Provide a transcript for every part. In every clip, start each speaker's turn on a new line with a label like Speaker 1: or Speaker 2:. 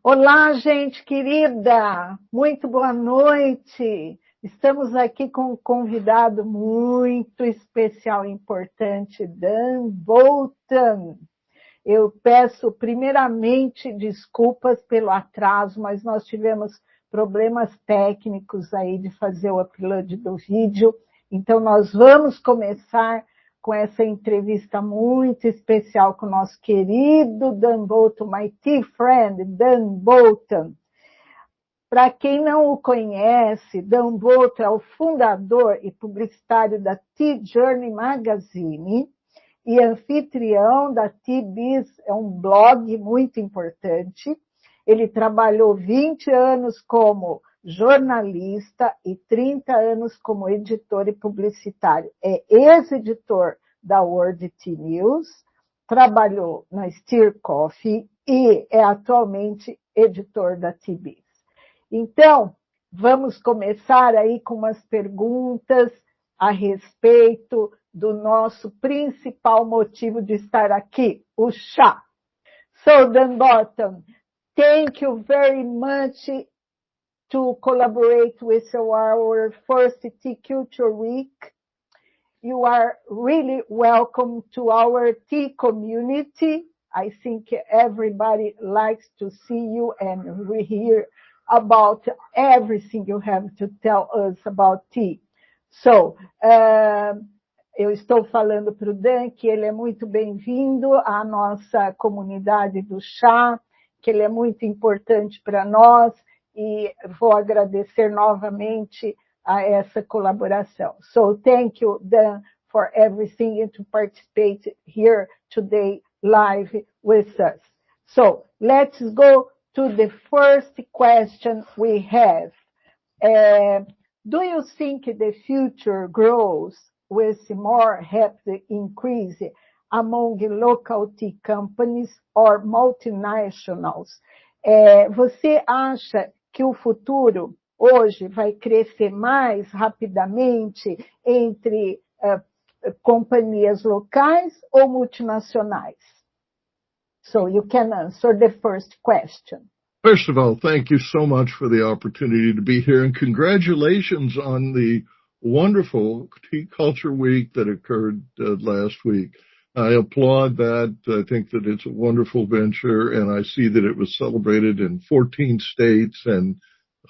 Speaker 1: Olá, gente querida, muito boa noite. Estamos aqui com um convidado muito especial e importante, Dan Bolton. Eu peço primeiramente desculpas pelo atraso, mas nós tivemos problemas técnicos aí de fazer o upload do vídeo. Então, nós vamos começar com essa entrevista muito especial com o nosso querido Dan Bolton, my tea friend, Dan Bolton. Para quem não o conhece, Dan Bolton é o fundador e publicitário da Tea Journey Magazine e anfitrião da Tea Biz, é um blog muito importante. Ele trabalhou 20 anos como jornalista e 30 anos como editor e publicitário. É ex-editor da World Tea News, trabalhou na Steer Coffee e é atualmente editor da Tea Biz. Então, vamos começar aí com umas perguntas a respeito do nosso principal motivo de estar aqui, o chá. So, Dan Bolton, thank you very much to collaborate with our first Tea Culture Week. You are really welcome to our tea community. I think everybody likes to see you and hear about everything you have to tell us about tea. So, eu estou falando para o Dan que ele é muito bem-vindo à nossa comunidade do chá, que ele é muito importante para nós e vou agradecer novamente a essa colaboração. So, thank you, Dan, for everything and to participate here today live with us. So, let's go to the first question we have. Do you think the future grows with more rapid increase among local tea companies or multinationals? Você acha que o futuro hoje vai crescer mais rapidamente entre companhias locais ou multinacionais? So you can answer the first question.
Speaker 2: First of all, thank you so much for the opportunity to be here, and congratulations on the wonderful Tea Culture Week that occurred last week. I applaud that. I think that it's a wonderful venture, and I see that it was celebrated in 14 states, and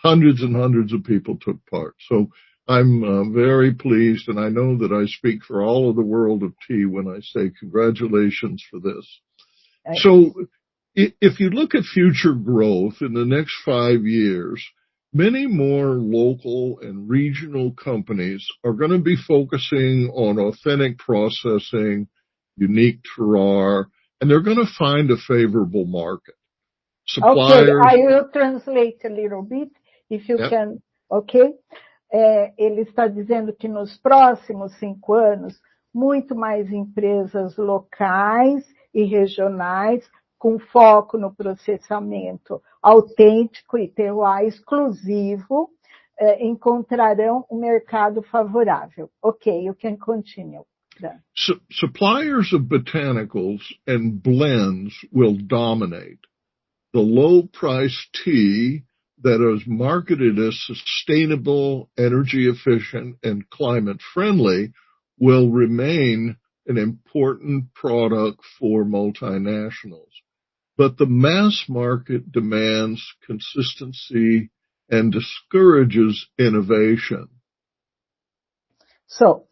Speaker 2: hundreds of people took part. So I'm very pleased, and I know that I speak for all of the world of tea when I say congratulations for this. So if you look at future growth in the next 5 years, many more local and regional companies are going to be focusing on authentic processing, unique terroir, and they're going to find a favorable market.
Speaker 1: Suppliers... Okay, I will translate a little bit, if you can. Okay? Ele está dizendo que nos próximos 5 anos, muito mais empresas locais e regionais, com foco no processamento autêntico e terroir exclusivo, encontrarão um mercado favorável. Okay, you can continue.
Speaker 2: Suppliers of botanicals and blends will dominate. The low-price tea that is marketed as sustainable, energy-efficient, and climate-friendly will remain an important product for multinationals. But the mass market demands consistency and discourages innovation.
Speaker 1: So,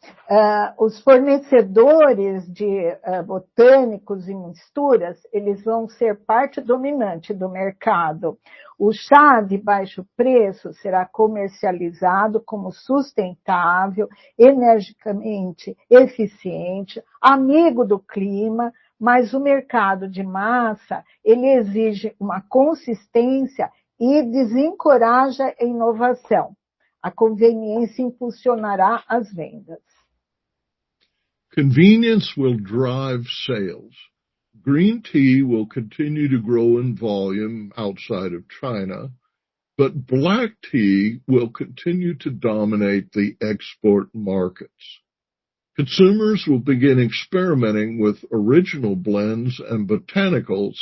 Speaker 1: os fornecedores de botânicos e misturas, eles vão ser parte dominante do mercado. O chá de baixo preço será comercializado como sustentável, energicamente eficiente, amigo do clima, mas o mercado de massa, ele exige uma consistência e desencoraja a inovação. A conveniência impulsionará as vendas.
Speaker 2: Convenience will drive sales. Green tea will continue to grow in volume outside of China, but black tea will continue to dominate the export markets. Consumers will begin experimenting with original blends and botanicals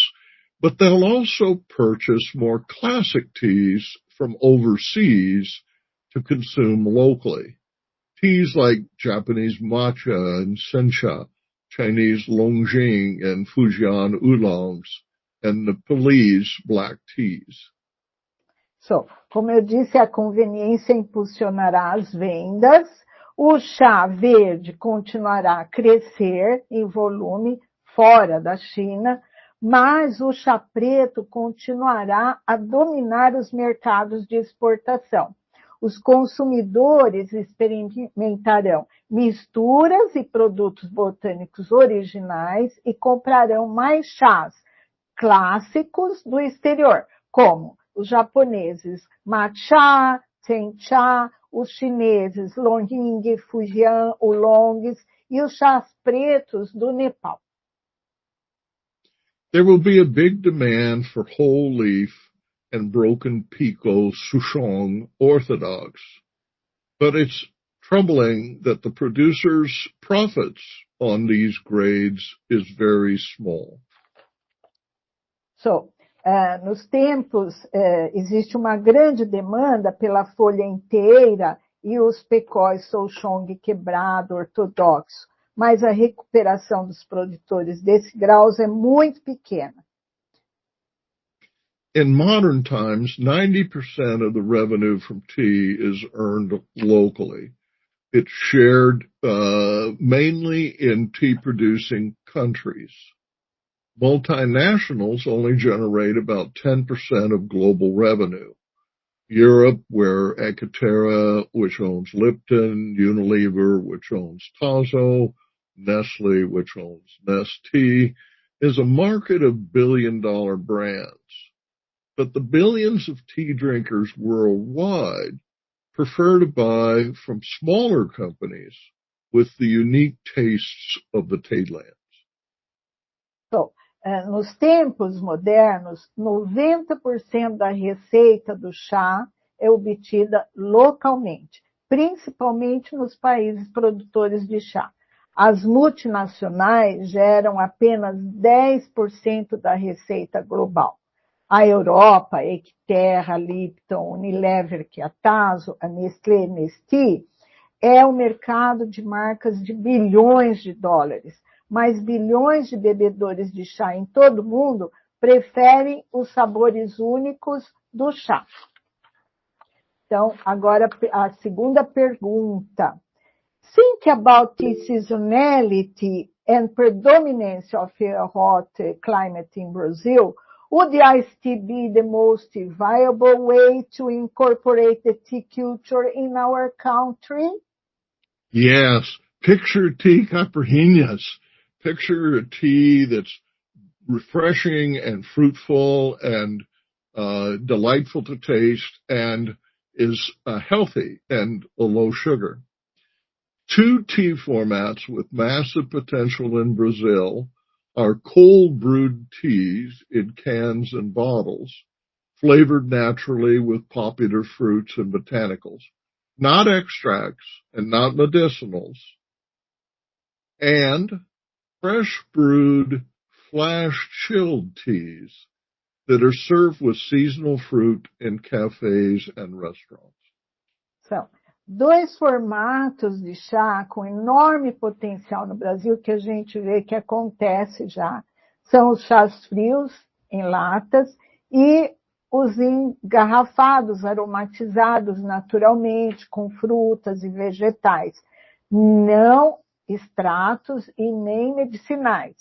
Speaker 2: but they'll also purchase more classic teas from overseas to consume locally. Teas like Japanese matcha and sencha, Chinese longjing and Fujian oolongs, and Nepalese black teas.
Speaker 1: So, como eu disse, a conveniência impulsionará as vendas, o chá verde continuará a crescer em volume fora da China, mas o chá preto continuará a dominar os mercados de exportação. Os consumidores experimentarão misturas e produtos botânicos originais e comprarão mais chás clássicos do exterior, como os japoneses matcha, sencha, os chineses longjing, fujian, oolongs e os chás pretos do Nepal.
Speaker 2: There will be a big demand for whole leaf and broken pekoe souchong orthodox, but it's troubling that the producers' profits on these grades is very small.
Speaker 1: So, nos tempos, existe uma grande demanda pela folha inteira e os pecóis souchong quebrado ortodoxo, mas a recuperação dos produtores desse graus é muito pequena.
Speaker 2: In modern times, 90% of the revenue from tea is earned locally. It's shared mainly in tea-producing countries. Multinationals only generate about 10% of global revenue. Europe, where Ekaterra, which owns Lipton, Unilever, which owns Tazo, Nestle, which owns Nestea, is a market of billion-dollar brands. But the billions of tea drinkers worldwide prefer to buy from smaller companies with the unique tastes of the tea lands.
Speaker 1: So, nos tempos modernos, 90% da receita do chá é obtida localmente, principalmente nos países produtores de chá. As multinacionais geram apenas 10% da receita global. A Europa, a Ekaterra, Lipton, Unilever, que é a Tazo, a Nestlé, Nestea, é um mercado de marcas de bilhões de dólares, mas bilhões de bebedores de chá em todo o mundo preferem os sabores únicos do chá. Então, agora a segunda pergunta. Think about the seasonality and predominance of a hot climate in Brazil. Would the iced tea be the most viable way to incorporate the tea culture in our country?
Speaker 2: Yes. Picture tea caipirinhas. Picture a tea that's refreshing and fruitful and delightful to taste and is healthy and low sugar. Two tea formats with massive potential in Brazil are cold brewed teas in cans and bottles, flavored naturally with popular fruits and botanicals, not extracts and not medicinals, and fresh brewed, flash chilled teas that are served with seasonal fruit in cafes and restaurants.
Speaker 1: São dois formatos de chá com enorme potencial no Brasil que a gente vê que acontece já. São os chás frios em latas e os engarrafados, aromatizados naturalmente, com frutas e vegetais. Não extratos e nem medicinais.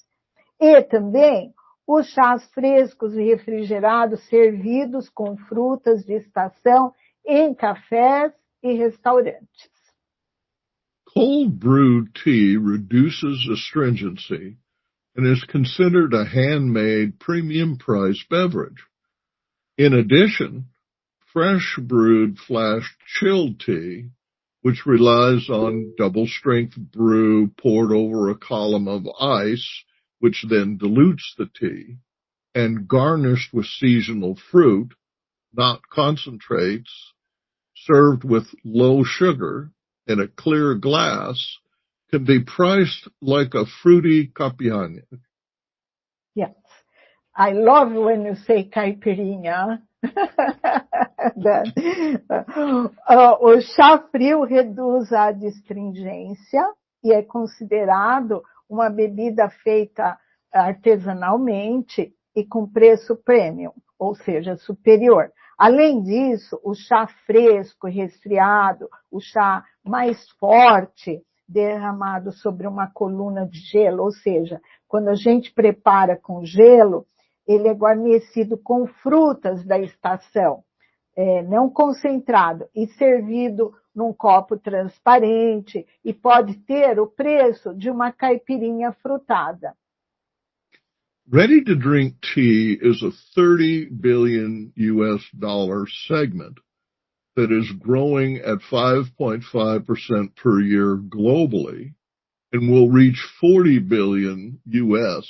Speaker 1: E também os chás frescos e refrigerados servidos com frutas de estação em cafés e restaurantes.
Speaker 2: Cold brewed tea reduces astringency and is considered a handmade premium price beverage. In addition, fresh brewed flash chilled tea, which relies on double strength brew poured over a column of ice, which then dilutes the tea, and garnished with seasonal fruit, not concentrates, served with low sugar in a clear glass, can be priced like a fruity caipirinha.
Speaker 1: Yes. I love when you say caipirinha. O chá frio reduz a adstringência e é considerado uma bebida feita artesanalmente e com preço premium, ou seja, superior. Além disso, o chá fresco e resfriado, o chá mais forte, derramado sobre uma coluna de gelo, ou seja, quando a gente prepara com gelo, ele é guarnecido com frutas da estação, não concentrado, e servido num copo transparente, e pode ter o preço de uma caipirinha frutada.
Speaker 2: Ready-to-drink tea is a $30 billion segment that is growing at 5.5% per year globally and will reach $40 billion US.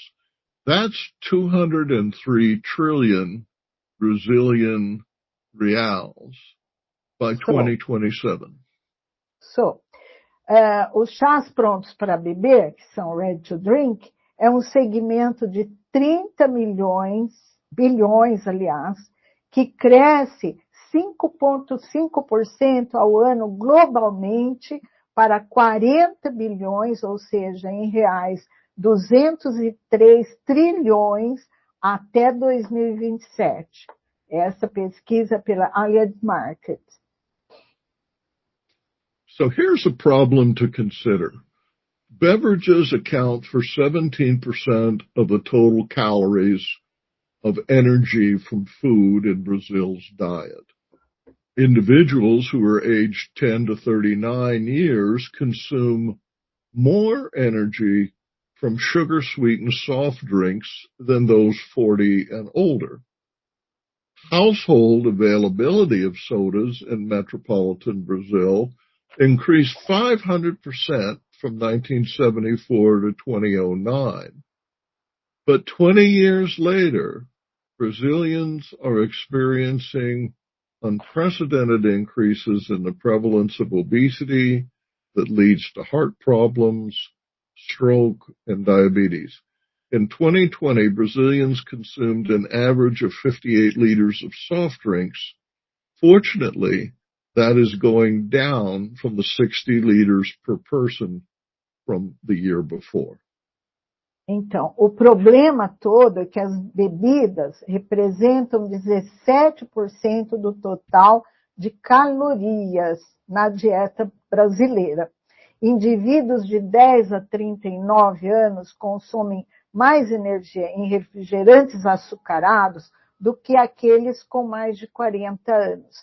Speaker 2: That's 203 trillion Brazilian reals by 2027.
Speaker 1: Os chás prontos para beber, que são ready to drink, é um segmento de 30 bilhões, aliás, que cresce 5,5% ao ano globalmente para 40 bilhões, ou seja, em reais, 203 trilhões até 2027. Essa pesquisa pela Allied Market.
Speaker 2: So here's a problem to consider. Beverages account for 17% of the total calories of energy from food in Brazil's diet. Individuals who are aged 10 to 39 years consume more energy from sugar-sweetened soft drinks than those 40 and older. Household availability of sodas in metropolitan Brazil increased 500% from 1974 to 2009. But 20 years later, Brazilians are experiencing unprecedented increases in the prevalence of obesity that leads to heart problems, stroke, and diabetes. In 2020, Brazilians consumed an average of 58 liters of soft drinks. Fortunately, that is going down from the 60 liters per person from the year before.
Speaker 1: Então, o problema todo é que as bebidas representam 17% do total de calorias na dieta brasileira. Indivíduos de 10 a 39 anos consomem mais energia em refrigerantes açucarados do que aqueles com mais de 40 anos.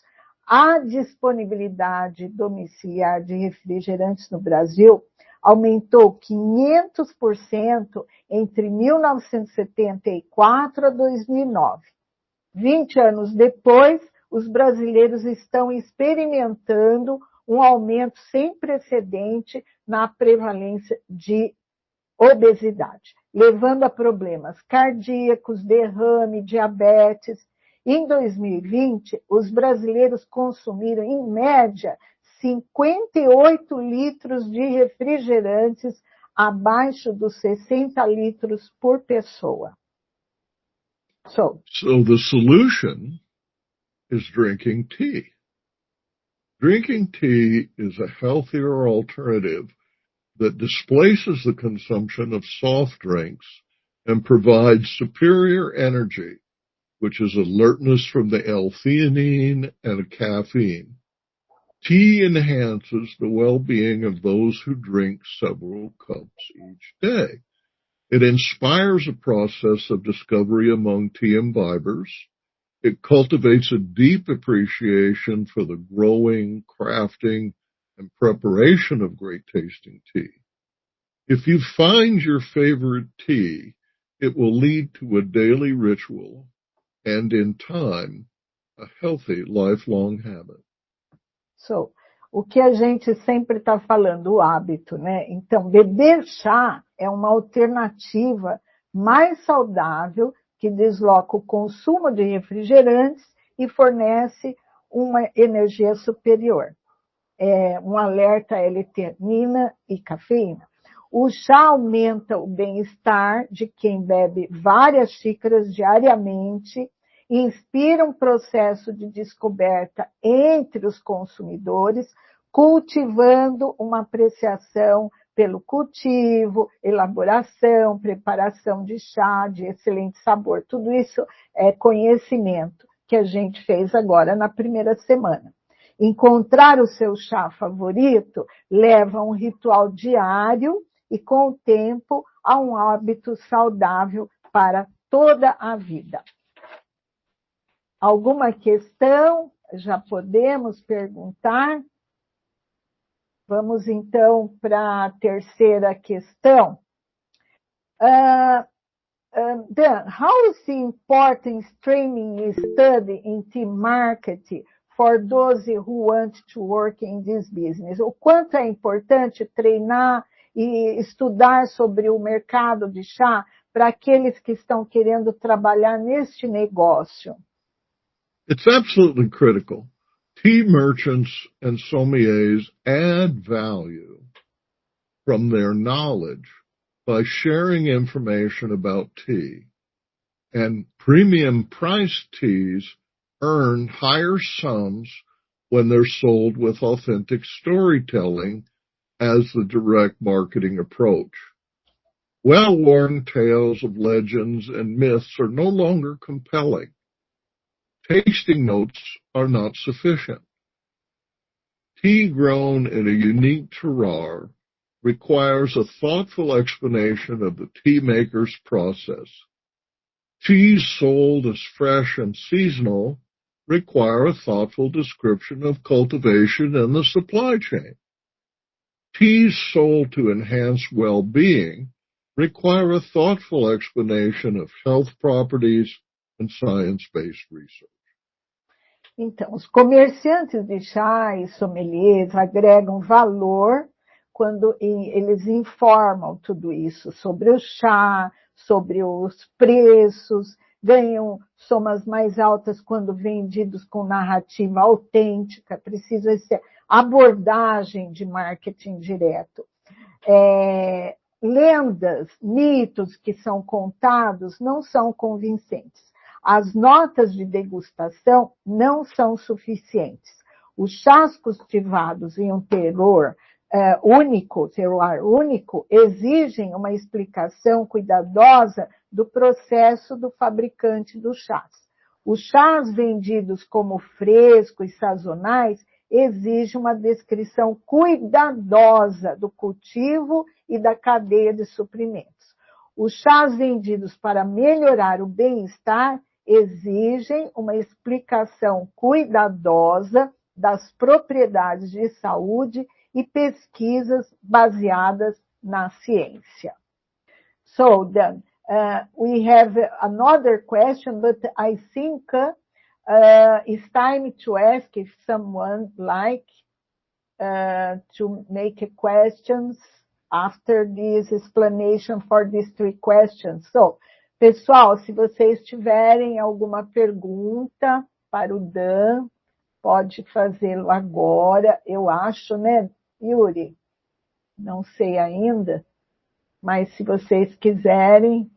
Speaker 1: A disponibilidade domiciliar de refrigerantes no Brasil aumentou 500% entre 1974 a 2009. 20 anos depois, os brasileiros estão experimentando um aumento sem precedente na prevalência de obesidade, levando a problemas cardíacos, derrame, diabetes. Em 2020, os brasileiros consumiram, em média, 58 litros de refrigerantes abaixo dos 60 litros por pessoa.
Speaker 2: So the solution is drinking tea. Drinking tea is a healthier alternative that displaces the consumption of soft drinks and provides superior energy, which is alertness from the L-theanine and caffeine. Tea enhances the well-being of those who drink several cups each day. It inspires a process of discovery among tea imbibers. It cultivates a deep appreciation for the growing, crafting, and preparation of great-tasting tea. If you find your favorite tea, it will lead to a daily ritual and, in time, a healthy lifelong habit.
Speaker 1: So, o que a gente sempre está falando, o hábito, né? Então, beber chá é uma alternativa mais saudável que desloca o consumo de refrigerantes e fornece uma energia superior. Um alerta à L-theanina e cafeína. O chá aumenta o bem-estar de quem bebe várias xícaras diariamente, inspira um processo de descoberta entre os consumidores, cultivando uma apreciação pelo cultivo, elaboração, preparação de chá de excelente sabor. Tudo isso é conhecimento que a gente fez agora na primeira semana. Encontrar o seu chá favorito leva a um ritual diário e, com o tempo, a um hábito saudável para toda a vida. Alguma questão? Já podemos perguntar? Vamos, então, para a terceira questão. Dan, how is the importance training study in team marketing for those who want to work in this business? O quanto é importante treinar e estudar sobre o mercado de chá para aqueles que estão querendo trabalhar neste negócio?
Speaker 2: It's absolutely critical. Tea merchants and sommeliers add value from their knowledge by sharing information about tea. And premium priced teas earn higher sums when they're sold with authentic storytelling as the direct marketing approach. Well-worn tales of legends and myths are no longer compelling. Tasting notes are not sufficient. Tea grown in a unique terroir requires a thoughtful explanation of the tea maker's process. Teas sold as fresh and seasonal require a thoughtful description of cultivation and the supply chain. Teas sold to enhance well-being require a thoughtful explanation of health properties and science-based research.
Speaker 1: Então, os comerciantes de chá e sommeliers agregam valor quando eles informam tudo isso sobre o chá, sobre os preços, ganham somas mais altas quando vendidos com narrativa autêntica, precisa ser abordagem de marketing direto. Lendas, mitos que são contados não são convincentes. As notas de degustação não são suficientes. Os chás cultivados em um terroir único, exigem uma explicação cuidadosa do processo do fabricante dos chás. Os chás vendidos como frescos e sazonais exigem uma descrição cuidadosa do cultivo e da cadeia de suprimentos. Os chás vendidos para melhorar o bem-estar exigem uma explicação cuidadosa das propriedades de saúde e pesquisas baseadas na ciência. So, Dan, we have another question, but I think it's time to ask if someone like to make questions after this explanation for these three questions. So, pessoal, se vocês tiverem alguma pergunta para o Dan, pode fazê-lo agora, eu acho, né, Yuri? Não sei ainda, mas se vocês quiserem.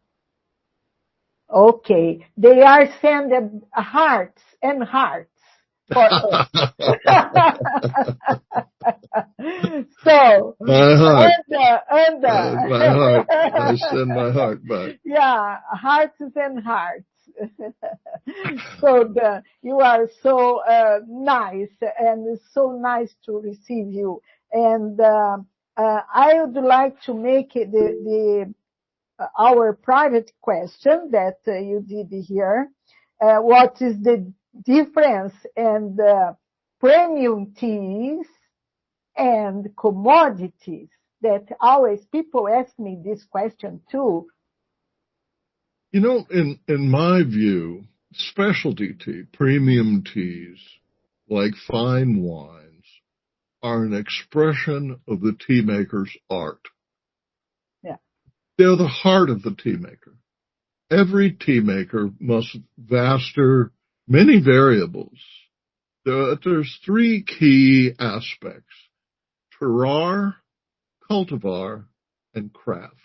Speaker 1: Ok. They are sending hearts and hearts for us. So,
Speaker 2: my heart.
Speaker 1: My
Speaker 2: heart. I send my heart back.
Speaker 1: Yeah, hearts and hearts. So you are so nice, and it's so nice to receive you. And I would like to make our private question that you did here. What is the difference in the premium teas and commodities? That always people ask me this question too.
Speaker 2: You know, in my view, specialty tea, premium teas, like fine wines, are an expression of the tea maker's art.
Speaker 1: Yeah.
Speaker 2: They're the heart of the tea maker. Every tea maker must master many variables. There's three key aspects: terroir, cultivar, and craft.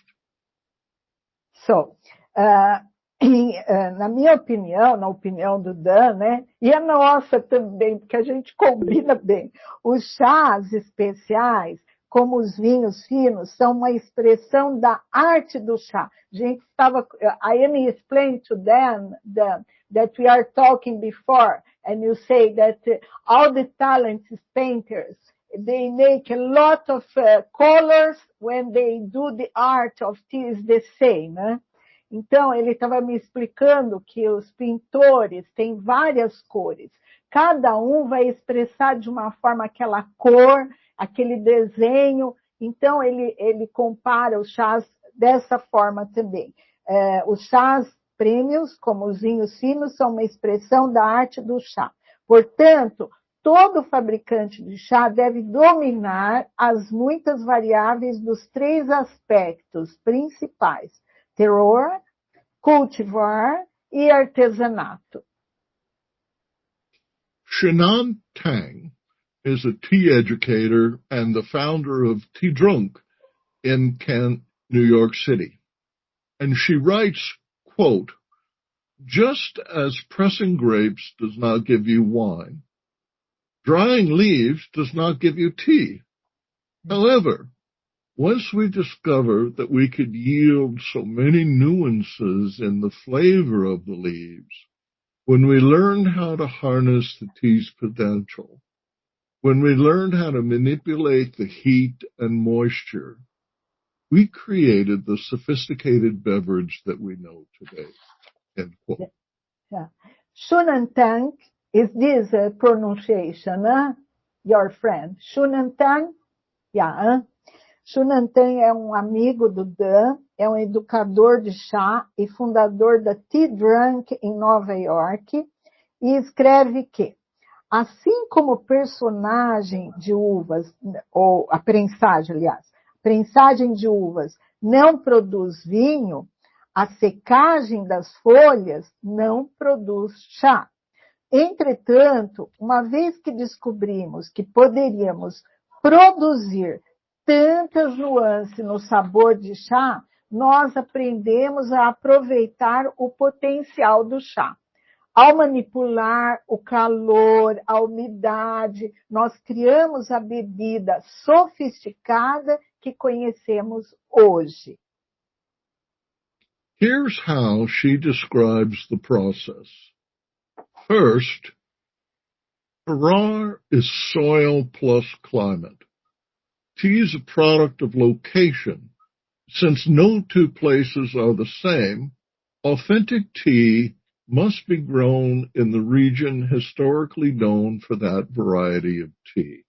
Speaker 1: So, na minha opinião, na opinião do Dan, né, e a nossa também, porque a gente combina bem, os chás especiais, como os vinhos finos, são uma expressão da arte do chá. I am explaining to Dan that we are talking before, and you say that all the talented painters, they make a lot of colors when they do the art of tea is the same, né? Então, ele estava me explicando que os pintores têm várias cores. Cada um vai expressar de uma forma aquela cor, aquele desenho. Então, ele compara os chás dessa forma também. Os chás prêmios, como os vinhos finos, são uma expressão da arte do chá. Portanto, todo fabricante de chá deve dominar as muitas variáveis dos 3 aspectos principais: terroir, cultivar e artesanato.
Speaker 2: Shannon Tang is a tea educator and the founder of Tea Drunk in New York City. And she writes, quote, "Just as pressing grapes does not give you wine, drying leaves does not give you tea. However, once we discover that we could yield so many nuances in the flavor of the leaves, when we learned how to harness the tea's potential, when we learned how to manipulate the heat and moisture, we created the sophisticated beverage that we know today." End quote.
Speaker 1: Yeah. Shunan Tang, is this a pronunciation, your friend? Shunan Tang? Yeah. Shunan Tang é um amigo do Dan, é um educador de chá e fundador da Tea Drunk em Nova York, e escreve que, assim como o personagem de uvas, ou a prensagem, aliás, a prensagem de uvas não produz vinho, a secagem das folhas não produz chá. Entretanto, uma vez que descobrimos que poderíamos produzir tantas nuances no sabor de chá, nós aprendemos a aproveitar o potencial do chá. Ao manipular o calor, a umidade, nós criamos a bebida sofisticada que conhecemos hoje.
Speaker 2: Here's how she describes the process. First, terroir is soil plus climate. Tea is a product of location. Since no two places are the same, authentic tea must be grown in the region historically known for that variety of tea.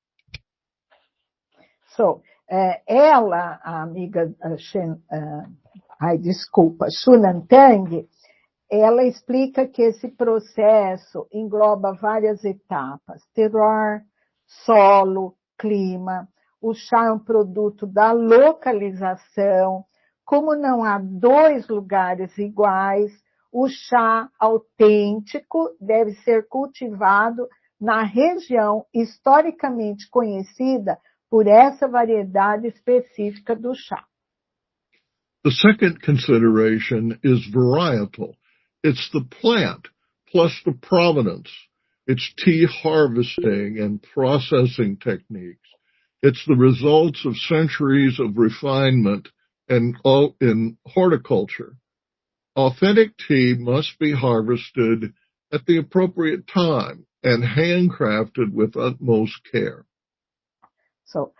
Speaker 1: So, ela, a amiga Shunan Tang, ela explica que esse processo engloba várias etapas: terroir, solo, clima. O chá é um produto da localização. Como não há 2 lugares iguais, o chá autêntico deve ser cultivado na região historicamente conhecida por essa variedade específica do chá.
Speaker 2: The second consideration is varietal. It's the plant plus the provenance. It's tea harvesting and processing techniques. It's the results of centuries of refinement in horticulture. Authentic tea must be harvested at the appropriate time and handcrafted with utmost care.
Speaker 1: So,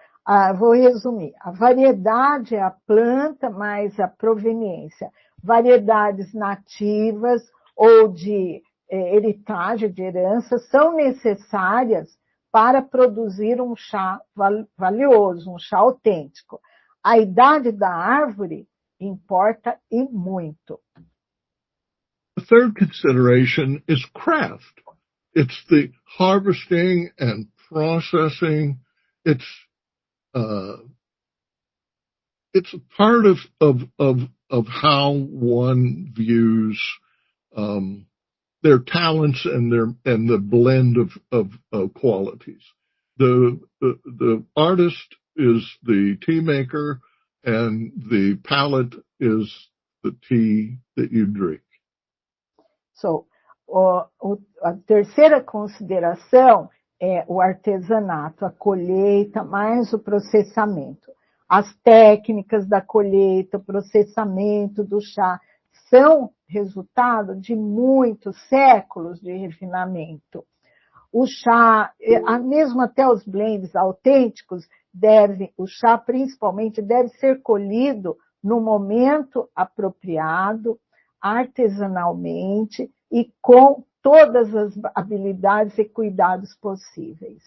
Speaker 1: vou resumir. A variedade é a planta mais a proveniência. Variedades nativas ou de heritage, de herança, são necessárias para produzir um chá valioso, um chá autêntico. A idade da árvore importa e muito.
Speaker 2: The third consideration is craft. It's the harvesting and processing. It's a part of how one views their talents and the blend of qualities. The artist is the tea maker. and the palate is the tea that you drink.
Speaker 1: So, a terceira consideração é o artesanato, a colheita mais o processamento. As técnicas da colheita, o processamento do chá são resultado de muitos séculos de refinamento. O chá, mesmo até os blends autênticos, o chá principalmente deve ser colhido no momento apropriado, artesanalmente e com todas as habilidades e cuidados possíveis.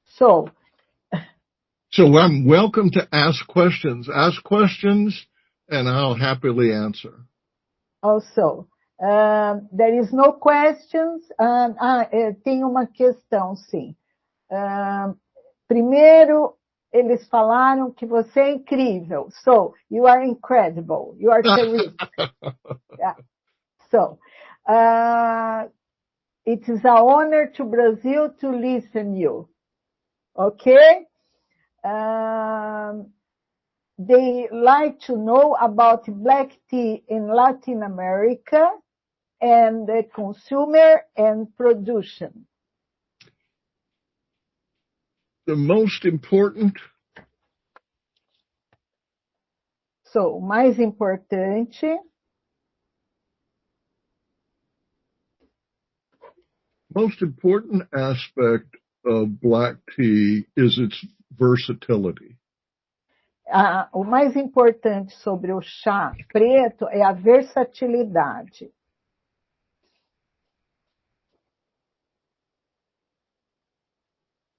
Speaker 1: So
Speaker 2: I'm welcome to ask questions. Ask questions and I'll happily answer.
Speaker 1: Also, there is no questions. Tem uma questão, sim. Primeiro, eles falaram que você é incrível. So, you are incredible. You are terrific. Yeah. So, it is an honor to Brazil to listen you. Okay? They like to know about black tea in Latin America and the consumer and production.
Speaker 2: The most important.
Speaker 1: So, o mais importante.
Speaker 2: Most important aspect of black tea is its versatility.
Speaker 1: O mais importante sobre o chá preto é a versatilidade.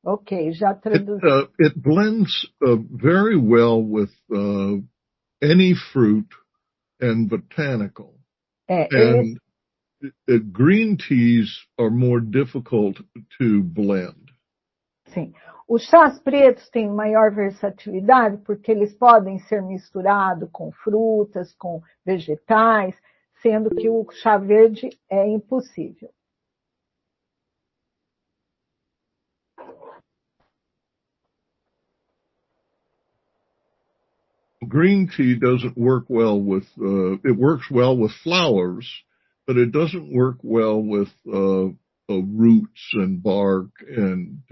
Speaker 1: Ok, já traduzi.
Speaker 2: It blends very well with any fruit and botanical. And green teas are more difficult to blend.
Speaker 1: Sim. Os chás pretos têm maior versatilidade porque eles podem ser misturados com frutas, com vegetais, sendo que o chá verde é impossível.
Speaker 2: Green tea doesn't work well with, it works well with flowers, but it doesn't work well with roots and bark and,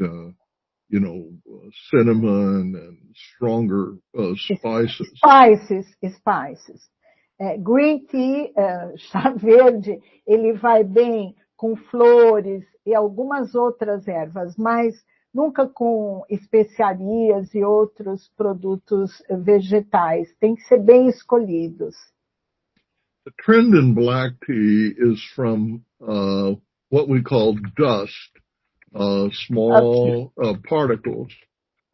Speaker 2: cinnamon and stronger spices.
Speaker 1: Spices. Green tea, chá verde, ele vai bem com flores e algumas outras ervas, mas nunca com especiarias e outros produtos vegetais. Tem que ser bem escolhidos.
Speaker 2: The trend in black tea is from what we call dust, small particles,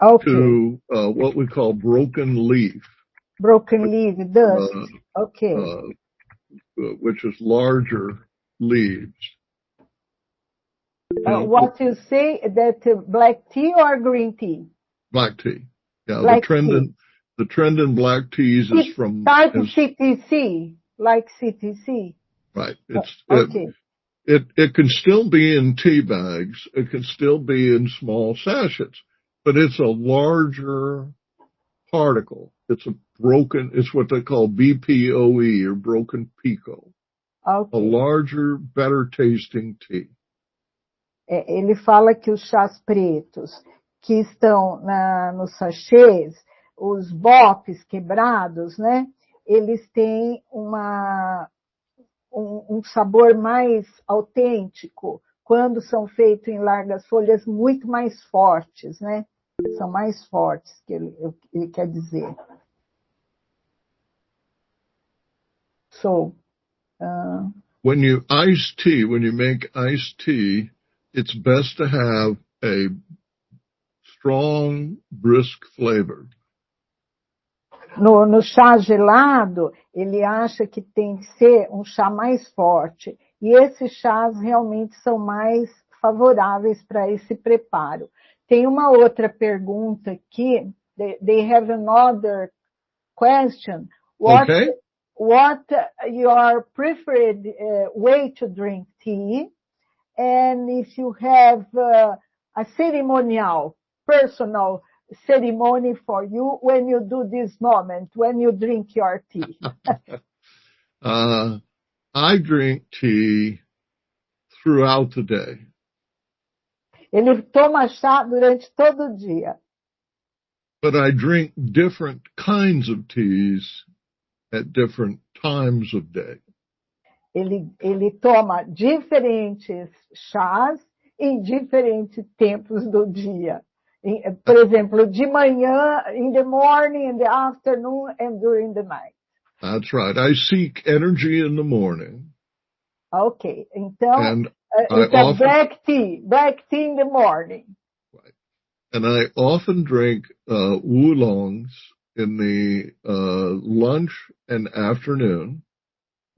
Speaker 2: to what we call broken leaf.
Speaker 1: Broken leaf, dust.
Speaker 2: Which is larger leaves.
Speaker 1: What you say, that black tea or green tea?
Speaker 2: Black tea. Yeah,
Speaker 1: black
Speaker 2: the trend in black teas is from...
Speaker 1: CTC, like CTC.
Speaker 2: Right. It can still be in tea bags. It can still be in small sachets, but it's a larger particle. It's what they call BPOE, or broken pico.
Speaker 1: Okay.
Speaker 2: A larger, better tasting tea.
Speaker 1: Ele fala que os chás pretos que estão nos sachês, os bopes quebrados, né? Eles têm um sabor mais autêntico quando são feitos em largas folhas, muito mais fortes, né? São mais fortes, que ele quer dizer. So,
Speaker 2: when you make iced tea, it's best to have a strong, brisk flavor.
Speaker 1: No chá gelado, ele acha que tem que ser um chá mais forte. E esses chás realmente são mais favoráveis para esse preparo. Tem uma outra pergunta aqui. They have another question. What your preferred way to drink tea? And if you have a ceremonial, personal ceremony for you when you do this moment, when you drink your tea?
Speaker 2: I drink tea throughout the day.
Speaker 1: Ele toma chá durante todo o dia.
Speaker 2: But I drink different kinds of teas at different times of day.
Speaker 1: Ele toma diferentes chás em diferentes tempos do dia. Por exemplo, de manhã, in the morning, in the afternoon, and during the night.
Speaker 2: That's right. I seek energy in the morning.
Speaker 1: Ok, então,
Speaker 2: often,
Speaker 1: black tea in the morning.
Speaker 2: Right. And I often drink oolongs in the lunch and afternoon.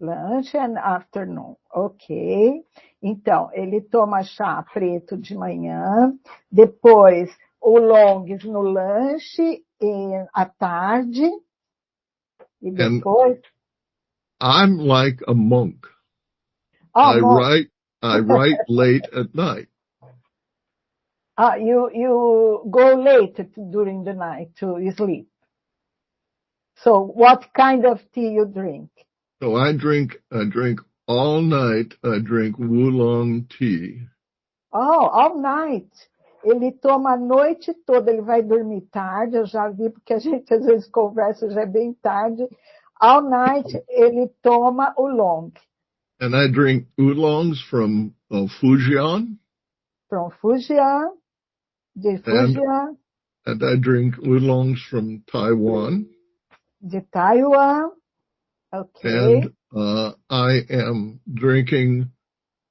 Speaker 1: Lunch and afternoon, ok. Então, ele toma chá preto de manhã, depois oolongs no lanche e à tarde, e depois...
Speaker 2: I'm like a monk.
Speaker 1: Oh,
Speaker 2: I write late at night.
Speaker 1: You go late during the night to sleep. So what kind of tea you drink?
Speaker 2: So I drink all night. I drink oolong tea.
Speaker 1: Oh, all night. Ele toma a noite toda, ele vai dormir tarde, eu já vi, porque a gente às vezes conversa, já é bem tarde. All night, ele toma oolong.
Speaker 2: And I drink oolongs from Fujian.
Speaker 1: From Fujian, de Fujian.
Speaker 2: And I drink oolongs from Taiwan.
Speaker 1: De Taiwan. Okay.
Speaker 2: And I am drinking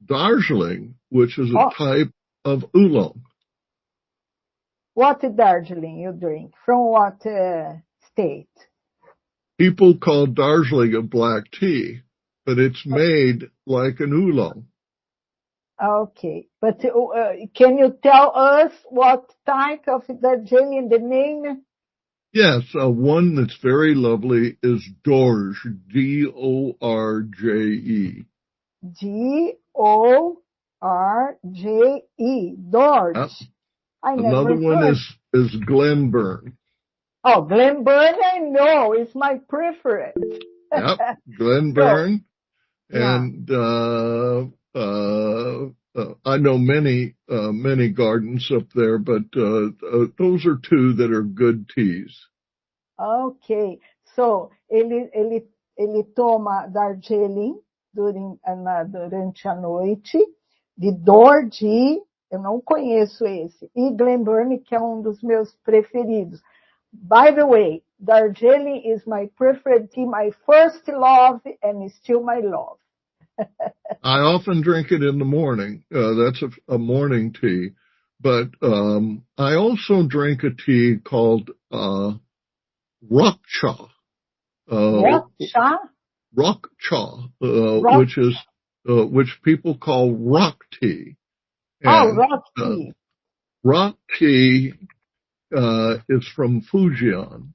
Speaker 2: Darjeeling, which is a type of oolong.
Speaker 1: What Darjeeling you drink? From what state?
Speaker 2: People call Darjeeling a black tea, but it's made like an oolong.
Speaker 1: Okay, but can you tell us what type of Darjeeling, the name?
Speaker 2: Yes, one that's very lovely is Dorje, D-O-R-J-E.
Speaker 1: D-O-R-J-E, Dorje.
Speaker 2: Yep.
Speaker 1: Another
Speaker 2: one is Glenburn.
Speaker 1: Oh, Glenburn, I know. It's my preference.
Speaker 2: Yep, Glenburn.
Speaker 1: So, yeah.
Speaker 2: And I know many gardens up there, but those are two that are good teas.
Speaker 1: Okay. So, ele toma Darjeeling durante a noite, de Dorje, eu não conheço esse, e Glenburn, que é um dos meus preferidos. By the way, Darjeeling is my preferred tea, my first love, and still my love.
Speaker 2: I often drink it in the morning. That's a morning tea. But I also drink a tea called rock cha.
Speaker 1: Rock cha?
Speaker 2: Rock cha, which people call rock tea. And,
Speaker 1: rock tea.
Speaker 2: Rock tea is from Fujian.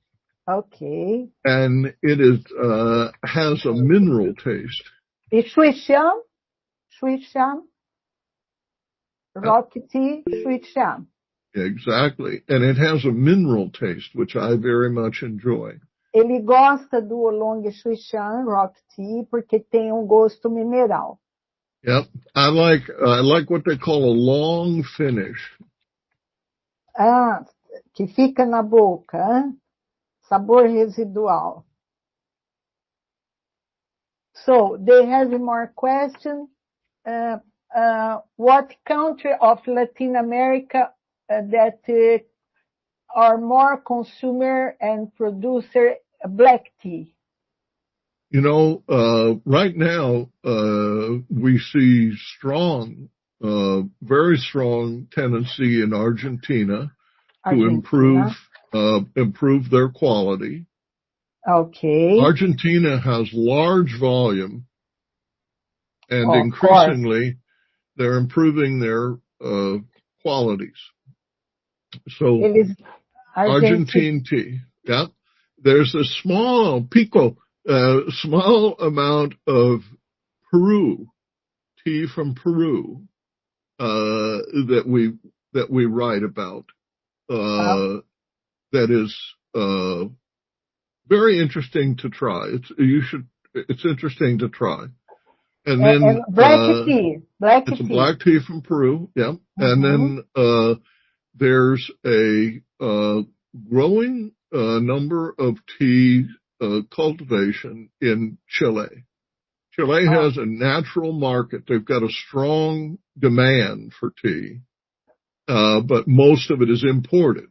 Speaker 1: Okay.
Speaker 2: And it has a mineral taste.
Speaker 1: Shuishan? Rock tea, Shuishan.
Speaker 2: Exactly. And it has a mineral taste, which I very much enjoy.
Speaker 1: Ele gosta do oolong Shuishan, rock tea, porque tem gosto mineral.
Speaker 2: Yep. I like what they call a long finish.
Speaker 1: Que fica na boca, hein? Sabor residual. So, they have more questions. What country of Latin America that are more consumer and producer black tea?
Speaker 2: You know, right now, we see very strong tendency in Argentina to improve their quality.
Speaker 1: Okay.
Speaker 2: Argentina has large volume, and increasingly they're improving their qualities. So, Argentine tea. Yeah. There's a small amount of Peru, tea from Peru, that we write about. that is very interesting to try. It's interesting to try. And then
Speaker 1: and black tea.
Speaker 2: It's a black tea from Peru, yeah. And then there's a growing number of tea cultivation in Chile. Chile has a natural market. They've got a strong demand for tea, but most of it is imported.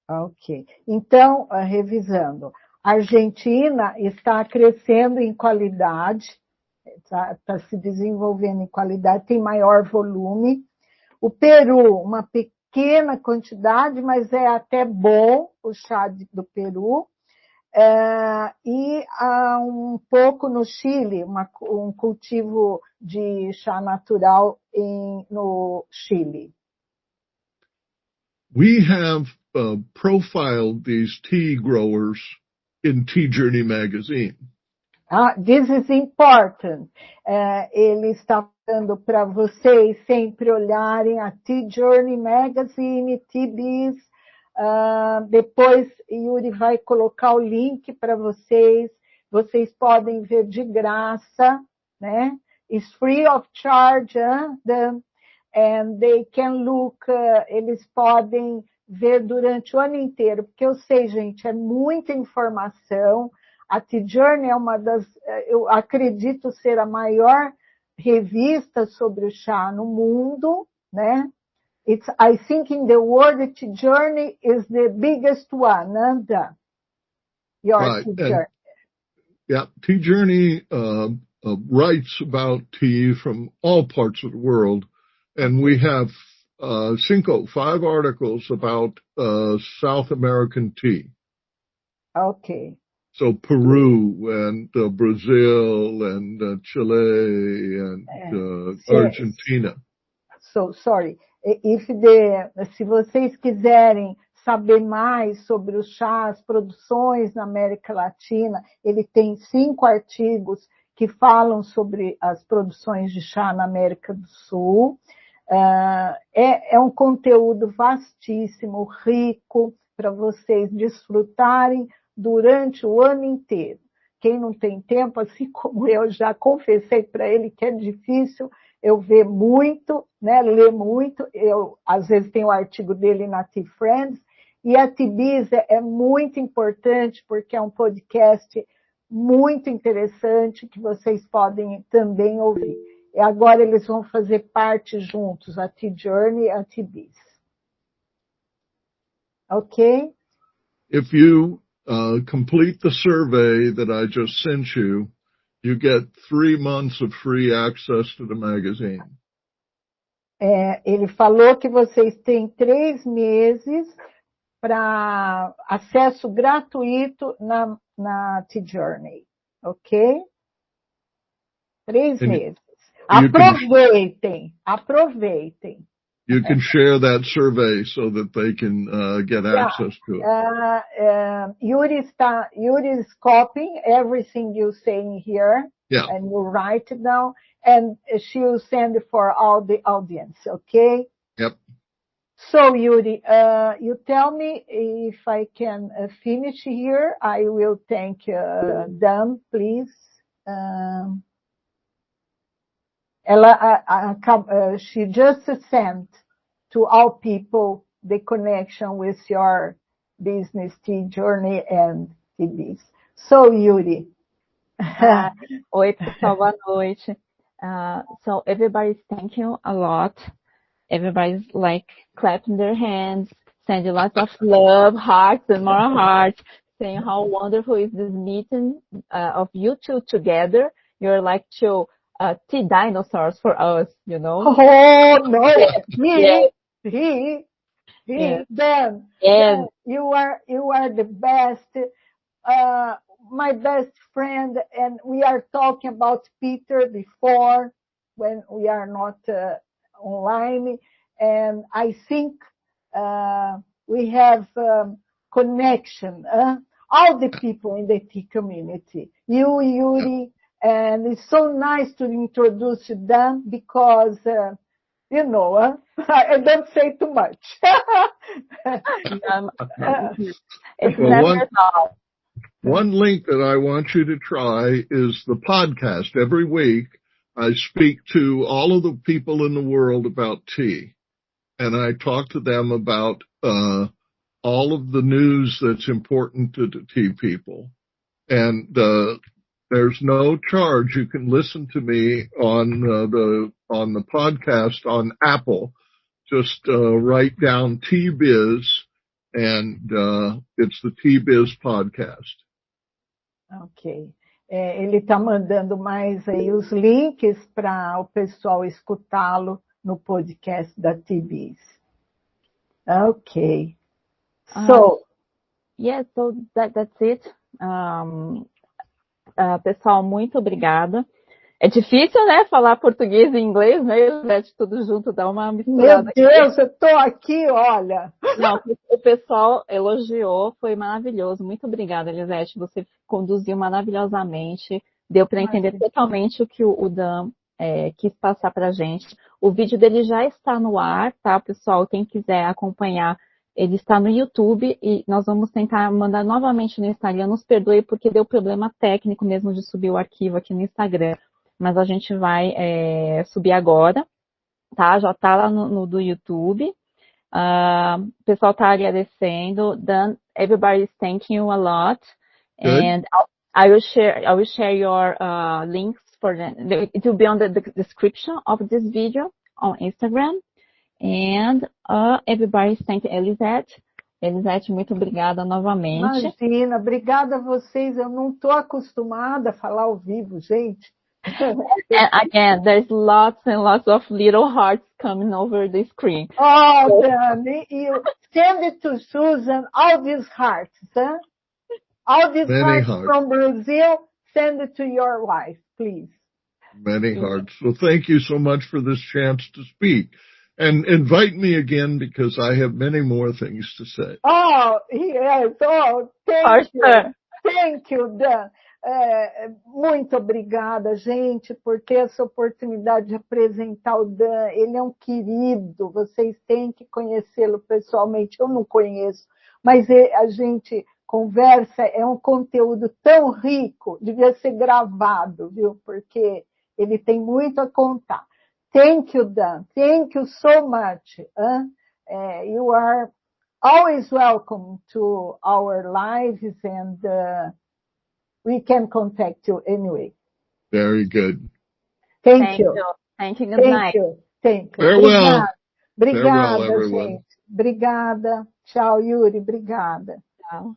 Speaker 1: Ok. Então, revisando, a Argentina está crescendo em qualidade, está se desenvolvendo em qualidade, tem maior volume. O Peru, uma pequena quantidade, mas é até bom o chá do Peru. E há um pouco no Chile, um cultivo de chá natural no Chile.
Speaker 2: We have profiled these tea growers in Tea Journey magazine.
Speaker 1: This is important. Ele está falando para vocês sempre olharem a Tea Journey magazine, TBs. Depois, Yuri vai colocar o link para vocês. Vocês podem ver de graça, né? It's free of charge, and they can look, eles podem ver durante o ano inteiro, porque eu sei, gente, é muita informação. A Tea Journey é uma das, eu acredito ser a maior revista sobre o chá no mundo, né? I think in the world, Tea Journey is the biggest one, Nanda. Your
Speaker 2: right.
Speaker 1: Tea Journey.
Speaker 2: Yeah, Tea Journey writes about tea from all parts of the world, and we have 5 articles about South American tea.
Speaker 1: Okay.
Speaker 2: So Peru and Brazil and Chile and Argentina.
Speaker 1: So, sorry. Se vocês quiserem saber mais sobre o chá, as produções na América Latina, ele tem 5 artigos que falam sobre as produções de chá na América do Sul. É um conteúdo vastíssimo, rico, para vocês desfrutarem durante o ano inteiro. Quem não tem tempo, assim como eu já confessei para ele que é difícil eu ver muito, né, ler muito. Eu, às vezes, tenho o artigo dele na Tea Friends. E a TBIS é muito importante, porque é um podcast muito interessante que vocês podem também ouvir. E agora eles vão fazer parte juntos, a Tea Journey e a TBIS. Ok?
Speaker 2: If you complete the survey that I just sent you, you get 3 months of free access to the magazine.
Speaker 1: Ele falou que vocês têm 3 meses para acesso gratuito na Tea Journey, ok? 3 meses. Aproveitem.
Speaker 2: You can share that survey so that they can get access to it.
Speaker 1: Yuri is copying everything you saying here, and you write it down, and she will send it for all the audience, okay?
Speaker 2: Yep.
Speaker 1: So, Yuri, you tell me if I can finish here. I will thank Dan, please. She just sent to all people the connection with your business, Tea Journey and TBs. So, Yuri.
Speaker 3: Oi, pessoal, boa noite. So everybody's thank you a lot. Everybody's like clapping their hands, sending lots of love, hearts and more hearts, saying how wonderful is this meeting of you two together. You're like two tea dinosaurs for us, you know.
Speaker 1: Oh, no, Dan, you are the best, my best friend, and we are talking about Peter before when we are not online, and I think we have connection, all the people in the tea community, you, Yuri, and it's so nice to introduce them because you know, I don't say too much.
Speaker 3: It's
Speaker 2: Well,
Speaker 3: never dull.
Speaker 2: one link that I want you to try is the podcast. Every week, I speak to all of the people in the world about tea, and I talk to them about all of the news that's important to the tea people. And there's no charge. You can listen to me on the podcast on Apple. Just write down T-Biz, and it's the T-Biz podcast.
Speaker 1: Ok. Ele está mandando mais aí os links para o pessoal escutá-lo no podcast da TBs. Ok. So,
Speaker 3: yeah, so that's it. Pessoal, muito obrigada. É difícil, né, falar português e inglês, né, Elisete? Tudo junto, dá uma misturada.
Speaker 1: Meu Deus, eu estou aqui, olha.
Speaker 3: Não, o pessoal elogiou, foi maravilhoso. Muito obrigada, Elisete. Você conduziu maravilhosamente. Deu para entender totalmente o que o Dan quis passar para a gente. O vídeo dele já está no ar, tá, pessoal? Quem quiser acompanhar, ele está no YouTube e nós vamos tentar mandar novamente no Instagram. Nos perdoe porque deu problema técnico mesmo de subir o arquivo aqui no Instagram. Mas a gente vai subir agora, tá? Já está lá no do YouTube. O pessoal está agradecendo. Dan, everybody is thanking you a lot.
Speaker 2: Good.
Speaker 3: And I will share your links for it will be on the description of this video on Instagram. And everybody is thanking Elisete. Elisete, muito obrigada novamente.
Speaker 1: Imagina, obrigada a vocês. Eu não estou acostumada a falar ao vivo, gente.
Speaker 3: And again, there's lots and lots of little hearts coming over the screen.
Speaker 1: Oh, Dani, you send it to Susan, all these hearts, huh? All these hearts from Brazil, send it to your wife, please.
Speaker 2: Many hearts. Well, thank you so much for this chance to speak. And invite me again because I have many more things to say.
Speaker 1: Oh, yes. Oh, thank you.
Speaker 3: Sure.
Speaker 1: Thank you, Dan. Muito obrigada, gente, por ter essa oportunidade de apresentar o Dan. Ele é um querido, vocês têm que conhecê-lo pessoalmente. Eu não conheço, mas a gente conversa, é um conteúdo tão rico, devia ser gravado, viu? Porque ele tem muito a contar. Thank you, Dan. Thank you so much. You are always welcome to our lives and we can contact you anyway.
Speaker 2: Very good.
Speaker 1: Thank you.
Speaker 3: Thank you. Good night.
Speaker 1: Thank you.
Speaker 2: Farewell.
Speaker 1: Obrigada,
Speaker 2: Farewell, everyone.
Speaker 1: gente. Obrigada. Tchau, Yuri. Obrigada.
Speaker 3: Tchau.